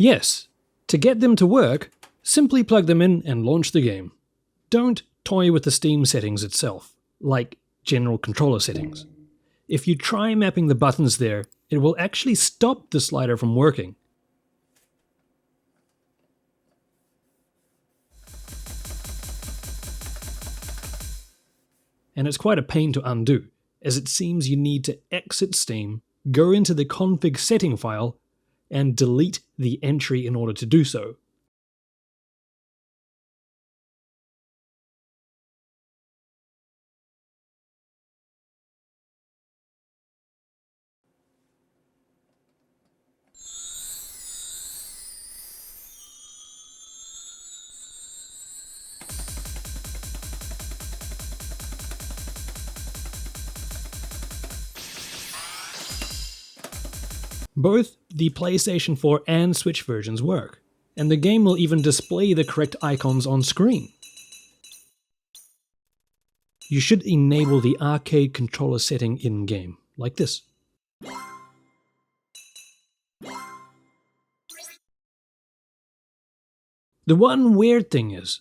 Yes, to get them to work, simply plug them in and launch the game. Don't toy with the Steam settings itself, like general controller settings. If you try mapping the buttons there, it will actually stop the slider from working. And it's quite a pain to undo, as it seems you need to exit Steam, go into the config setting file, and delete the entry in order to do so. Both the PlayStation 4 and Switch versions work, and the game will even display the correct icons on screen. You should enable the arcade controller setting in-game, like this. The one weird thing is,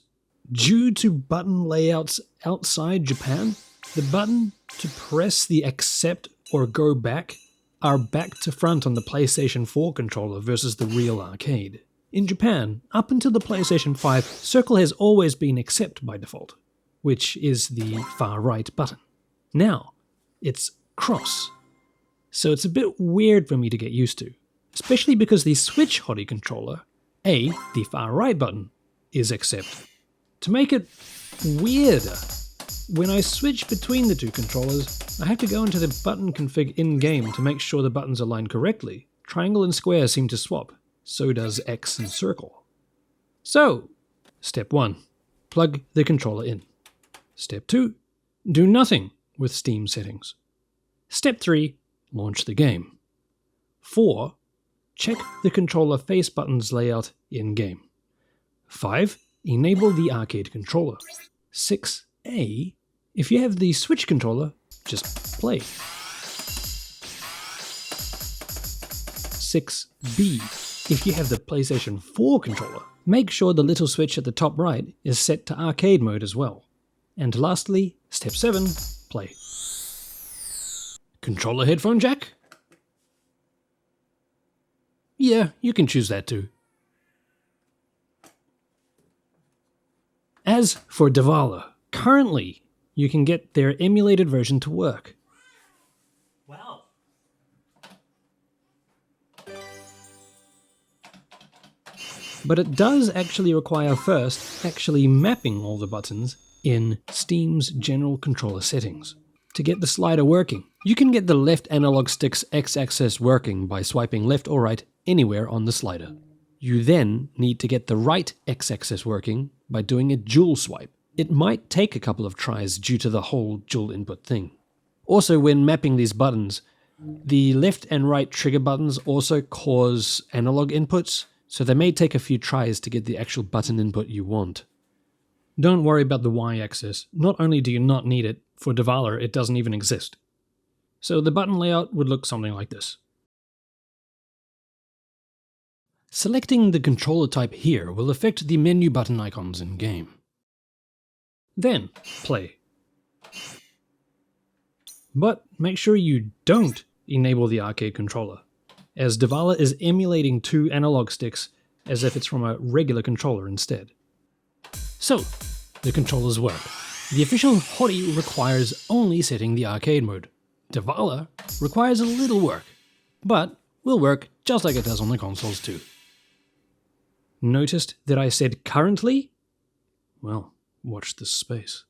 due to button layouts outside Japan, the button to press the accept or go back are back to front on the PlayStation 4 controller versus the real arcade. In Japan, up until the PlayStation 5, circle has always been accept by default, which is the far right button. Now, it's cross. So it's a bit weird for me to get used to, especially because the Switch Hottie controller, the far right button, is accept. To make it weirder, when I switch between the two controllers, I have to go into the button config in-game to make sure the buttons align correctly. Triangle and square seem to swap, so does X and circle. So, step 1, plug the controller in. Step 2, do nothing with Steam settings. Step 3, launch the game. 4, check the controller face buttons layout in-game. 5, enable the arcade controller. 6A, if you have the Switch controller, just play. 6B, if you have the PlayStation 4 controller, make sure the little switch at the top right is set to arcade mode as well. And lastly, step 7, play. Controller headphone jack? Yeah, you can choose that too. As for Diva, currently you can get their emulated version to work. Wow. But it does actually require first actually mapping all the buttons in Steam's general controller settings. To get the slider working, you can get the left analog stick's X-axis working by swiping left or right anywhere on the slider. You then need to get the right X-axis working by doing a dual swipe. It might take a couple of tries due to the whole dual input thing. Also, when mapping these buttons, the left and right trigger buttons also cause analog inputs, so they may take a few tries to get the actual button input you want. Don't worry about the Y-axis. Not only do you not need it, for Diva it doesn't even exist. So the button layout would look something like this. Selecting the controller type here will affect the menu button icons in-game. Then, play. But make sure you don't enable the arcade controller, as Diva is emulating two analog sticks as if it's from a regular controller instead. So, the controllers work. The official Hottie requires only setting the arcade mode. Diva requires a little work, but will work just like it does on the consoles too. Noticed that I said currently? Well, watch this space.